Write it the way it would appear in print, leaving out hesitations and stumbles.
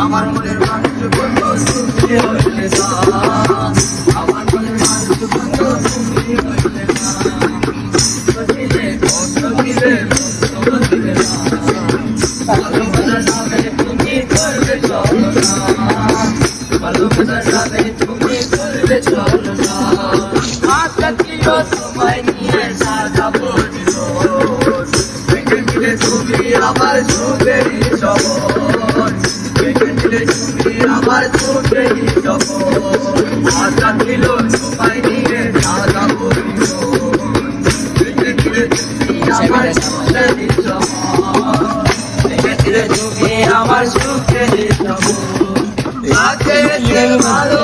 আমার মনের মানুষ বন্ধু তুমি হইলে জান, আমার মনের মানুষ বন্ধু তুমি হইলে জান, সখিলে সখিলে সখিলে ভালোবাসার নামে তুমি করবে চলনা, ভালোবাসার নামে তুমি করবে চলনা, আজকাটিও সময় নিয়ে সাজাবো জীবন, ভেঙে দিলে তুমি আমার সুখেরই শহর, ভেঙে দিলে তুমি আমার সুখেরই শহর, আজকাটিও সময় নিয়ে সাজাবো জীবন, ভেঙে দিলে তুমি আমার সুখেরই শহর, ভেঙে দিলে তুমি আমার সুখেরই শহর, আজকে ভালো